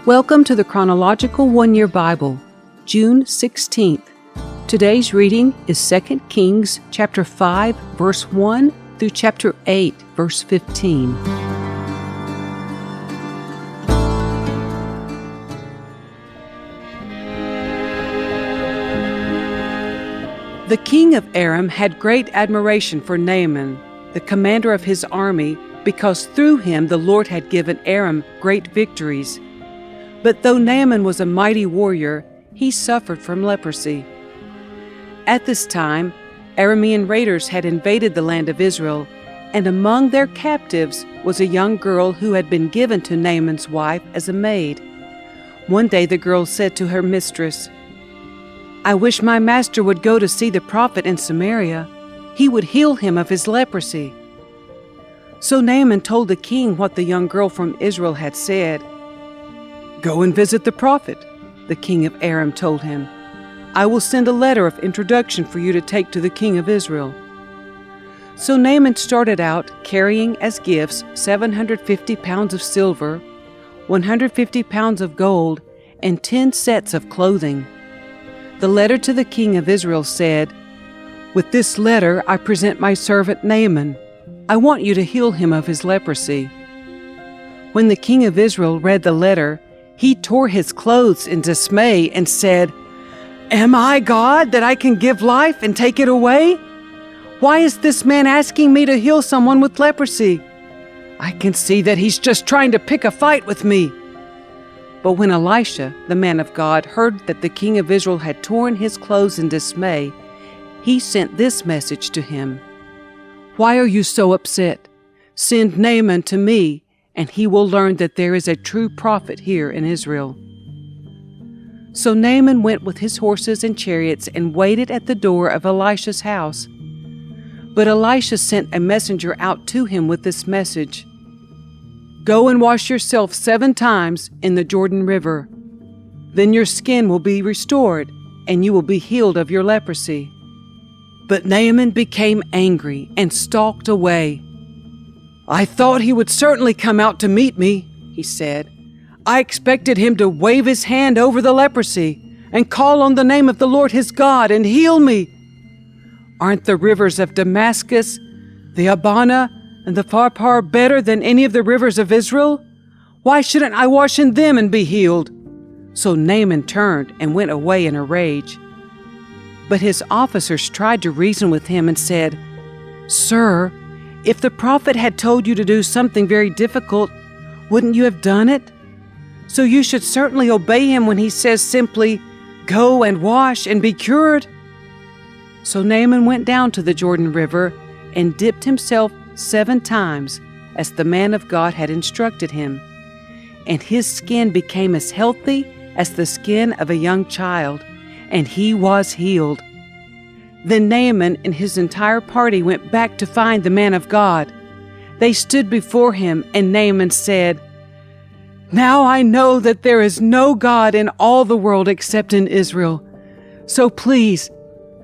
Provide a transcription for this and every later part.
Welcome to the Chronological One-Year Bible, June 16th. Today's reading is 2 Kings chapter 5, verse 1 through chapter 8, verse 15. The king of Aram had great admiration for Naaman, the commander of his army, because through him the Lord had given Aram great victories. But though Naaman was a mighty warrior, he suffered from leprosy. At this time, Aramean raiders had invaded the land of Israel, and among their captives was a young girl who had been given to Naaman's wife as a maid. One day the girl said to her mistress, "I wish my master would go to see the prophet in Samaria. He would heal him of his leprosy." So Naaman told the king what the young girl from Israel had said. "Go and visit the prophet," the king of Aram told him. "I will send a letter of introduction for you to take to the king of Israel." So Naaman started out carrying as gifts 750 pounds of silver, 150 pounds of gold, and 10 sets of clothing. The letter to the king of Israel said, "With this letter I present my servant Naaman. I want you to heal him of his leprosy." When the king of Israel read the letter, he tore his clothes in dismay and said, "Am I God that I can give life and take it away? Why is this man asking me to heal someone with leprosy? I can see that he's just trying to pick a fight with me." But when Elisha, the man of God, heard that the king of Israel had torn his clothes in dismay, he sent this message to him: "Why are you so upset? Send Naaman to me, and he will learn that there is a true prophet here in Israel." So Naaman went with his horses and chariots and waited at the door of Elisha's house. But Elisha sent a messenger out to him with this message: "Go and wash yourself 7 times in the Jordan River. Then your skin will be restored, and you will be healed of your leprosy." But Naaman became angry and stalked away. "I thought he would certainly come out to meet me," he said. "I expected him to wave his hand over the leprosy and call on the name of the Lord his God and heal me. Aren't the rivers of Damascus, the Abana, and the Pharpar better than any of the rivers of Israel? Why shouldn't I wash in them and be healed?" So Naaman turned and went away in a rage. But his officers tried to reason with him and said, "Sir, if the prophet had told you to do something very difficult, wouldn't you have done it? So you should certainly obey him when he says simply, 'Go and wash and be cured.'" So Naaman went down to the Jordan River and dipped himself 7 times, as the man of God had instructed him. And his skin became as healthy as the skin of a young child, and he was healed. Then Naaman and his entire party went back to find the man of God. They stood before him, and Naaman said, "Now I know that there is no God in all the world except in Israel. So please,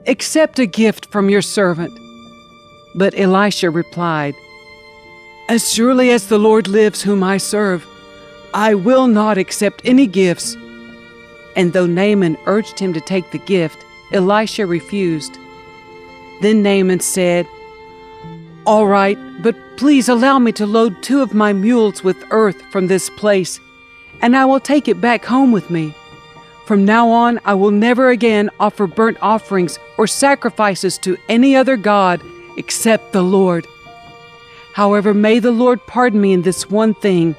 accept a gift from your servant." But Elisha replied, "As surely as the Lord lives whom I serve, I will not accept any gifts." And though Naaman urged him to take the gift, Elisha refused. Then Naaman said, "All right, but please allow me to load 2 of my mules with earth from this place, and I will take it back home with me. From now on, I will never again offer burnt offerings or sacrifices to any other god except the Lord. However, may the Lord pardon me in this one thing.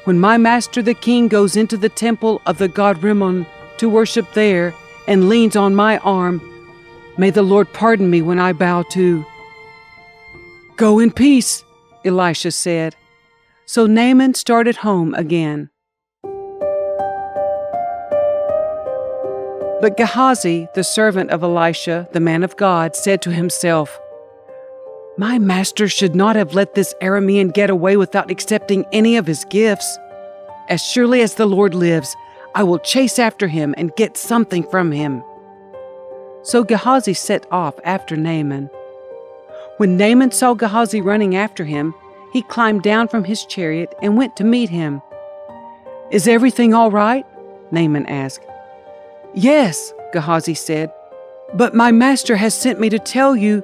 When my master the king goes into the temple of the god Rimmon to worship there and leans on my arm, may the Lord pardon me when I bow too." "Go in peace," Elisha said. So Naaman started home again. But Gehazi, the servant of Elisha, the man of God, said to himself, "My master should not have let this Aramean get away without accepting any of his gifts. As surely as the Lord lives, I will chase after him and get something from him." So Gehazi set off after Naaman. When Naaman saw Gehazi running after him, he climbed down from his chariot and went to meet him. "Is everything all right?" Naaman asked. "Yes," Gehazi said, "but my master has sent me to tell you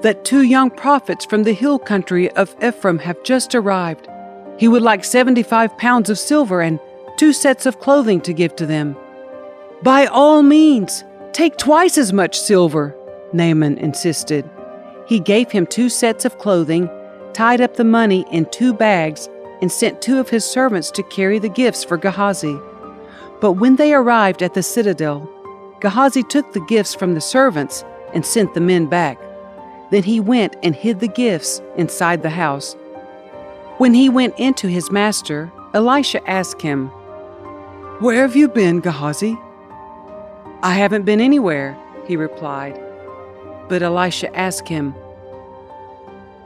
that 2 young prophets from the hill country of Ephraim have just arrived. He would like 75 pounds of silver and 2 sets of clothing to give to them." "By all means, take twice as much silver," Naaman insisted. He gave him 2 sets of clothing, tied up the money in 2 bags, and sent 2 of his servants to carry the gifts for Gehazi. But when they arrived at the citadel, Gehazi took the gifts from the servants and sent the men back. Then he went and hid the gifts inside the house. When he went into his master, Elisha asked him, "Where have you been, Gehazi?" "I haven't been anywhere," he replied. But Elisha asked him,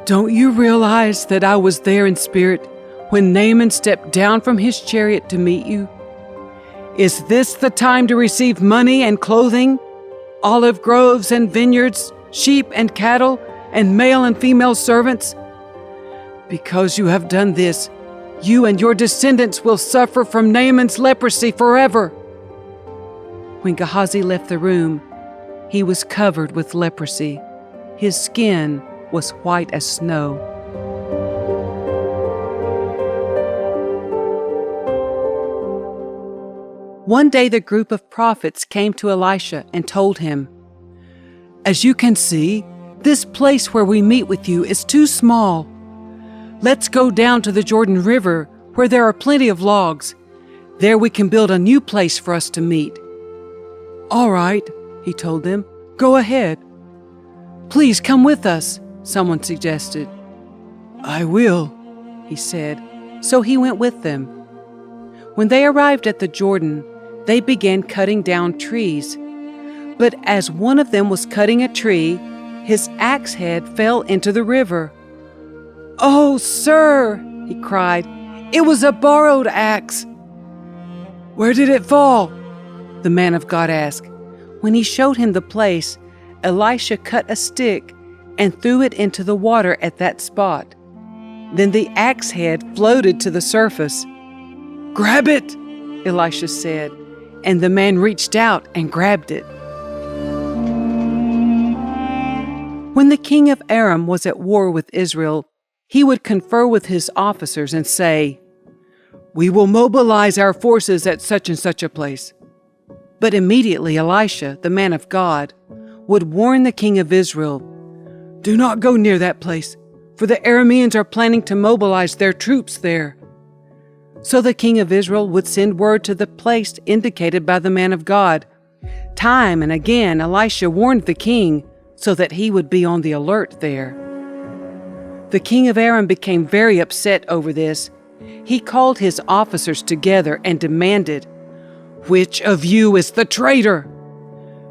"Don't you realize that I was there in spirit when Naaman stepped down from his chariot to meet you? Is this the time to receive money and clothing, olive groves and vineyards, sheep and cattle, and male and female servants? Because you have done this, you and your descendants will suffer from Naaman's leprosy forever." When Gehazi left the room, he was covered with leprosy. His skin was white as snow. One day the group of prophets came to Elisha and told him, "As you can see, this place where we meet with you is too small. Let's go down to the Jordan River where there are plenty of logs. There we can build a new place for us to meet." "All right," he told them, "go ahead." "Please come with us," someone suggested. "I will," he said. So he went with them. When they arrived at the Jordan, they began cutting down trees. But as one of them was cutting a tree, his axe head fell into the river. "Oh, sir," he cried, "it was a borrowed axe." "Where did it fall?" the man of God asked. When he showed him the place, Elisha cut a stick and threw it into the water at that spot. Then the axe head floated to the surface. "Grab it," Elisha said, and the man reached out and grabbed it. When the king of Aram was at war with Israel, he would confer with his officers and say, "We will mobilize our forces at such and such a place." But immediately Elisha, the man of God, would warn the king of Israel, "Do not go near that place, for the Arameans are planning to mobilize their troops there." So the king of Israel would send word to the place indicated by the man of God. Time and again Elisha warned the king so that he would be on the alert there. The king of Aram became very upset over this. He called his officers together and demanded, "Which of you is the traitor?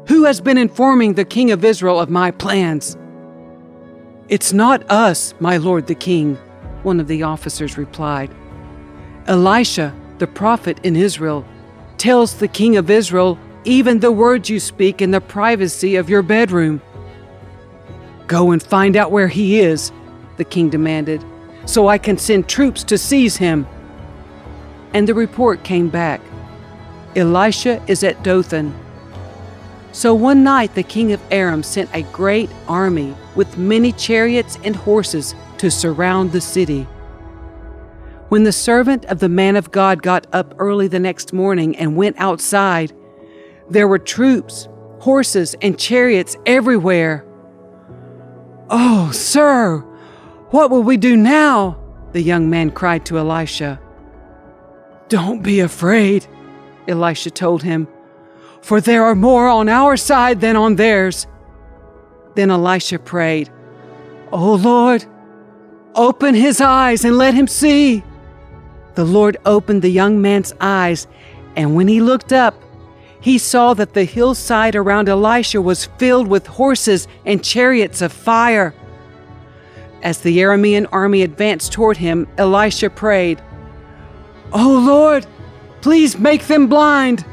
Who has been informing the king of Israel of my plans?" "It's not us, my lord the king," one of the officers replied. "Elisha, the prophet in Israel, tells the king of Israel even the words you speak in the privacy of your bedroom." "Go and find out where he is," the king demanded, "so I can send troops to seize him." And the report came back, "Elisha is at Dothan." So one night the king of Aram sent a great army with many chariots and horses to surround the city. When the servant of the man of God got up early the next morning and went outside, there were troops, horses, and chariots everywhere. "Oh, sir, what will we do now?" the young man cried to Elisha. "Don't be afraid," Elisha told him, "for there are more on our side than on theirs." Then Elisha prayed, "O Lord, open his eyes and let him see." The Lord opened the young man's eyes, and when he looked up, he saw that the hillside around Elisha was filled with horses and chariots of fire. As the Aramean army advanced toward him, Elisha prayed, "O Lord, please make them blind."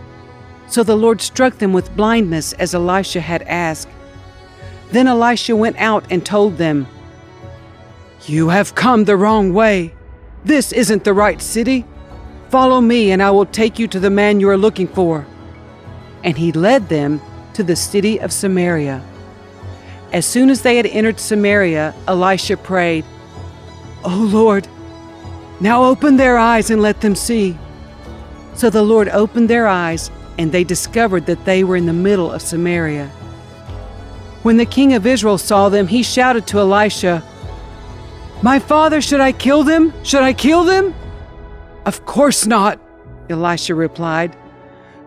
So the Lord struck them with blindness as Elisha had asked. Then Elisha went out and told them, "You have come the wrong way. This isn't the right city. Follow me, and I will take you to the man you are looking for." And he led them to the city of Samaria. As soon as they had entered Samaria, Elisha prayed, "O Lord, now open their eyes and let them see." So the Lord opened their eyes, and they discovered that they were in the middle of Samaria. When the king of Israel saw them, he shouted to Elisha, "My father, should I kill them? Should I kill them?" "Of course not," Elisha replied.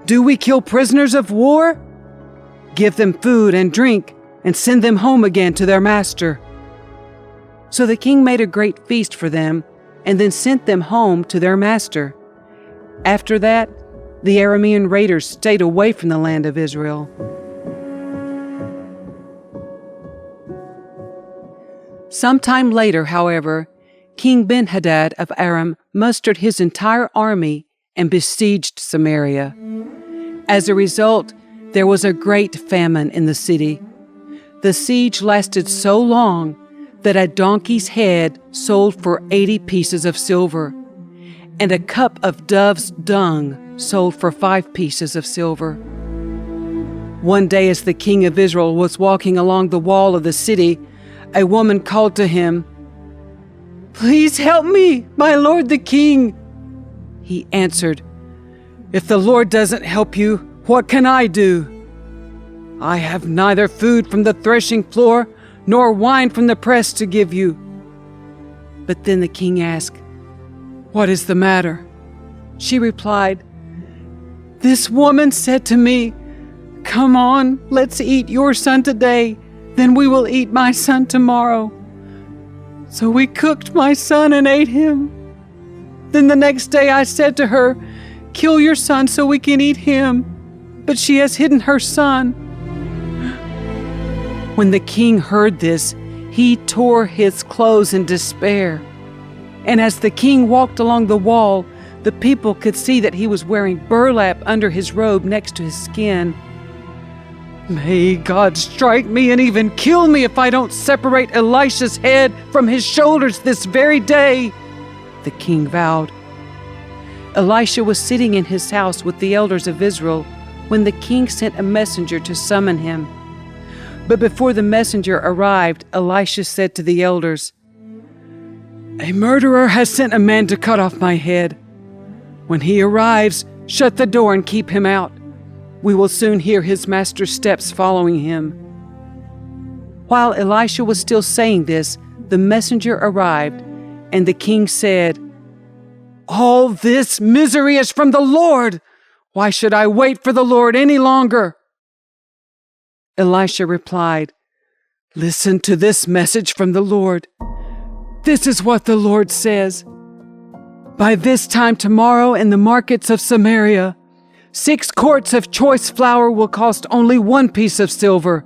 "Do we kill prisoners of war? Give them food and drink, and send them home again to their master." So the king made a great feast for them, and then sent them home to their master. After that, the Aramean raiders stayed away from the land of Israel. Sometime later, however, King Ben-Hadad of Aram mustered his entire army and besieged Samaria. As a result, there was a great famine in the city. The siege lasted so long that a donkey's head sold for 80 pieces of silver, and a cup of dove's dung sold for 5 pieces of silver. One day, as the king of Israel was walking along the wall of the city, a woman called to him, "Please help me, my lord the king." He answered, "If the Lord doesn't help you, what can I do? I have neither food from the threshing floor nor wine from the press to give you." But then the king asked, "What is the matter?" She replied, "This woman said to me, 'Come on, let's eat your son today, then we will eat my son tomorrow.' So we cooked my son and ate him. Then the next day I said to her, 'Kill your son so we can eat him.' But she has hidden her son." When the king heard this, he tore his clothes in despair. And as the king walked along the wall, the people could see that he was wearing burlap under his robe next to his skin. "May God strike me and even kill me if I don't separate Elisha's head from his shoulders this very day," the king vowed. Elisha was sitting in his house with the elders of Israel when the king sent a messenger to summon him. But before the messenger arrived, Elisha said to the elders, "A murderer has sent a man to cut off my head. When he arrives, shut the door and keep him out. We will soon hear his master's steps following him." While Elisha was still saying this, the messenger arrived, and the king said, "All this misery is from the Lord. Why should I wait for the Lord any longer?" Elisha replied, "Listen to this message from the Lord. This is what the Lord says. By this time tomorrow in the markets of Samaria, 6 quarts of choice flour will cost only 1 piece of silver,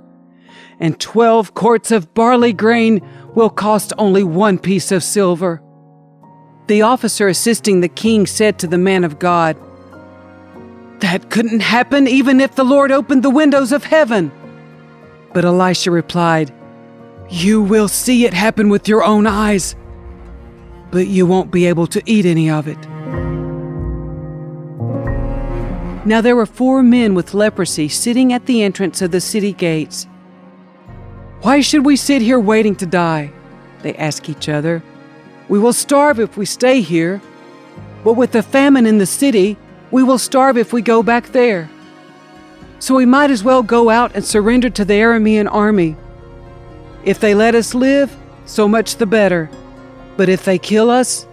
and 12 quarts of barley grain will cost only 1 piece of silver." The officer assisting the king said to the man of God, "That couldn't happen even if the Lord opened the windows of heaven." But Elisha replied, "You will see it happen with your own eyes, but you won't be able to eat any of it." Now there were 4 men with leprosy sitting at the entrance of the city gates. "Why should we sit here waiting to die?" they asked each other. "We will starve if we stay here, but with the famine in the city, we will starve if we go back there. So we might as well go out and surrender to the Aramean army. If they let us live, so much the better. But if they kill us,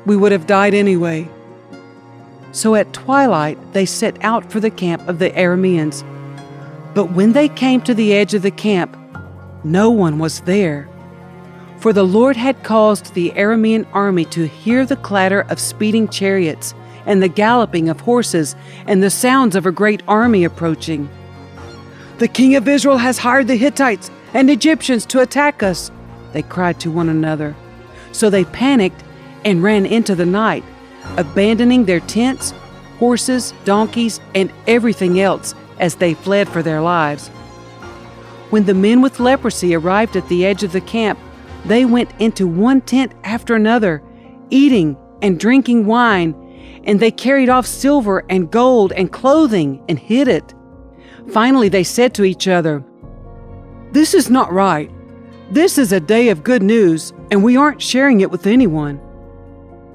we would have died anyway." So at twilight they set out for the camp of the Arameans. But when they came to the edge of the camp, no one was there. For the Lord had caused the Aramean army to hear the clatter of speeding chariots and the galloping of horses and the sounds of a great army approaching. "The king of Israel has hired the Hittites and Egyptians to attack us," they cried to one another. So they panicked and ran into the night, abandoning their tents, horses, donkeys, and everything else as they fled for their lives. When the men with leprosy arrived at the edge of the camp, they went into one tent after another, eating and drinking wine, and they carried off silver and gold and clothing and hid it. Finally they said to each other, "This is not right. This is a day of good news, and we aren't sharing it with anyone.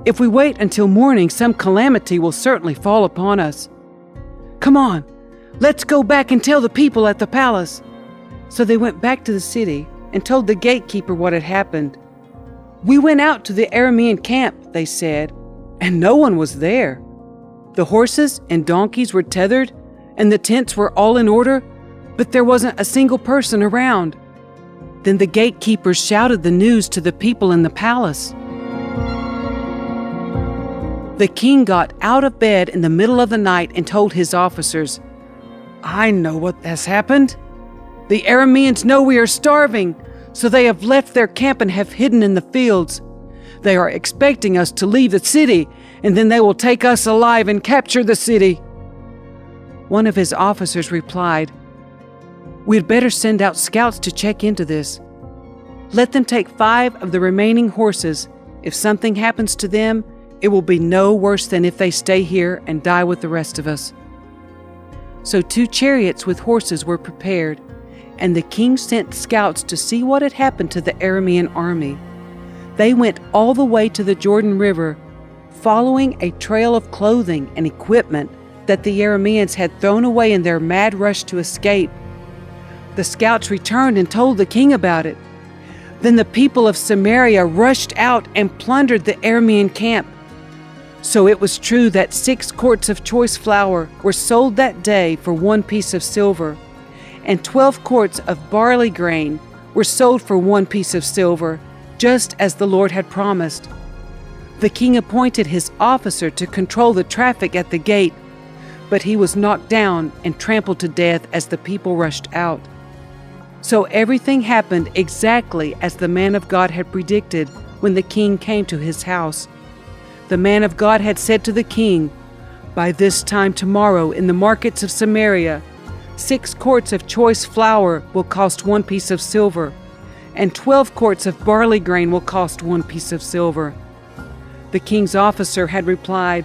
If we wait until morning, some calamity will certainly fall upon us. Come on, let's go back and tell the people at the palace." So they went back to the city and told the gatekeeper what had happened. "We went out to the Aramean camp," they said, "and no one was there. The horses and donkeys were tethered, and the tents were all in order, but there wasn't a single person around." Then the gatekeepers shouted the news to the people in the palace. The king got out of bed in the middle of the night and told his officers, "I know what has happened. The Arameans know we are starving, so they have left their camp and have hidden in the fields. They are expecting us to leave the city, and then they will take us alive and capture the city." One of his officers replied, "We had better send out scouts to check into this. Let them take 5 of the remaining horses. If something happens to them, it will be no worse than if they stay here and die with the rest of us." So 2 chariots with horses were prepared, and the king sent scouts to see what had happened to the Aramean army. They went all the way to the Jordan River, following a trail of clothing and equipment that the Arameans had thrown away in their mad rush to escape. The scouts returned and told the king about it. Then the people of Samaria rushed out and plundered the Aramean camp. So it was true that 6 quarts of choice flour were sold that day for 1 piece of silver, and 12 quarts of barley grain were sold for 1 piece of silver, just as the Lord had promised. The king appointed his officer to control the traffic at the gate, but he was knocked down and trampled to death as the people rushed out. So everything happened exactly as the man of God had predicted when the king came to his house. The man of God had said to the king, "By this time tomorrow in the markets of Samaria, 6 quarts of choice flour will cost 1 piece of silver, and 12 quarts of barley grain will cost 1 piece of silver." The king's officer had replied,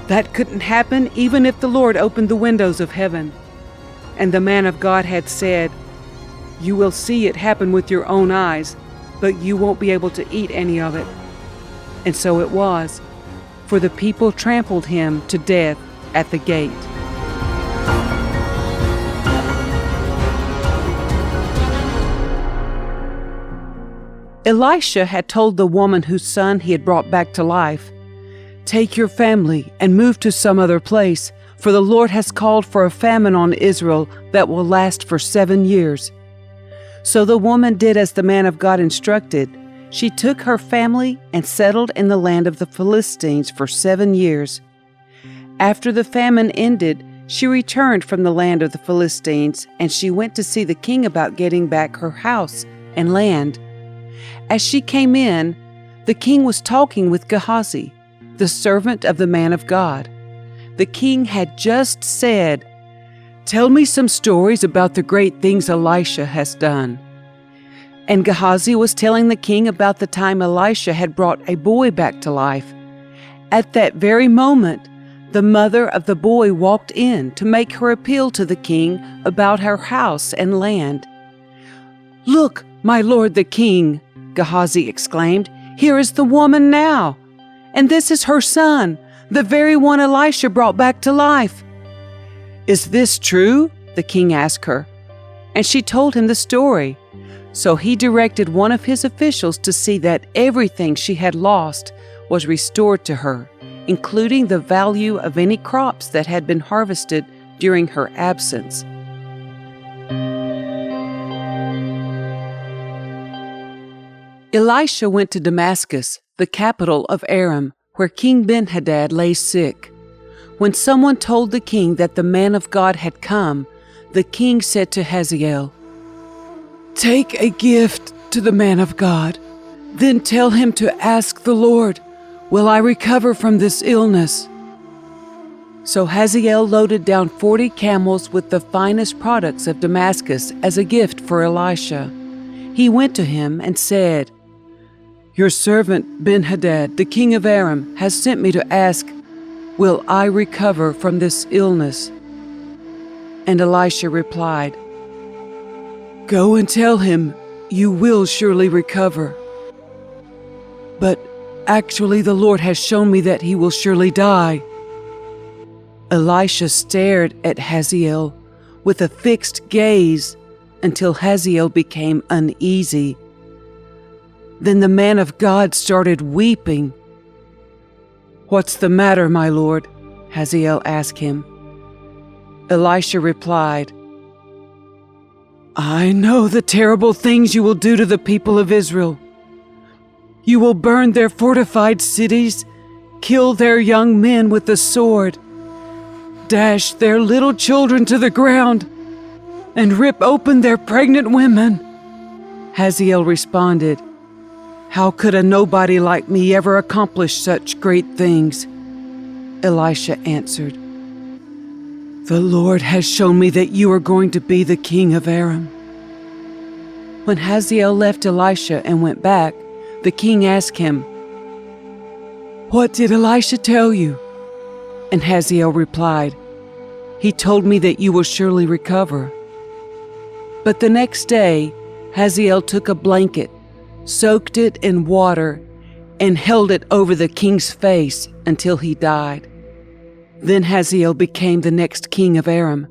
"That couldn't happen even if the Lord opened the windows of heaven." And the man of God had said, "You will see it happen with your own eyes, but you won't be able to eat any of it." And so it was, for the people trampled him to death at the gate. Elisha had told the woman whose son he had brought back to life, "Take your family and move to some other place, for the Lord has called for a famine on Israel that will last for 7 years." So the woman did as the man of God instructed. She took her family and settled in the land of the Philistines for 7 years. After the famine ended, she returned from the land of the Philistines, and she went to see the king about getting back her house and land. As she came in, the king was talking with Gehazi, the servant of the man of God. The king had just said, "Tell me some stories about the great things Elisha has done." And Gehazi was telling the king about the time Elisha had brought a boy back to life. At that very moment, the mother of the boy walked in to make her appeal to the king about her house and land. "Look, my lord the king," Gehazi exclaimed, "here is the woman now, and this is her son, the very one Elisha brought back to life." "Is this true?" the king asked her, and she told him the story. So he directed one of his officials to see that everything she had lost was restored to her, including the value of any crops that had been harvested during her absence. Elisha went to Damascus, the capital of Aram, where King Ben-Hadad lay sick. When someone told the king that the man of God had come, the king said to Hazael, "Take a gift to the man of God, then tell him to ask the Lord, 'Will I recover from this illness?'" So Hazael loaded down 40 camels with the finest products of Damascus as a gift for Elisha. He went to him and said, "Your servant Ben-Hadad, the king of Aram, has sent me to ask, will I recover from this illness?" And Elisha replied, "Go and tell him you will surely recover. But actually the Lord has shown me that he will surely die." Elisha stared at Hazael with a fixed gaze until Hazael became uneasy. Then the man of God started weeping. "What's the matter, my lord?" Hazael asked him. Elisha replied, "I know the terrible things you will do to the people of Israel. You will burn their fortified cities, kill their young men with the sword, dash their little children to the ground, and rip open their pregnant women." Hazael responded, "How could a nobody like me ever accomplish such great things?" Elisha answered, "The Lord has shown me that you are going to be the king of Aram." When Hazael left Elisha and went back, the king asked him, "What did Elisha tell you?" And Hazael replied, "He told me that you will surely recover." But the next day, Hazael took a blanket, soaked it in water, and held it over the king's face until he died. Then Hazael became the next king of Aram,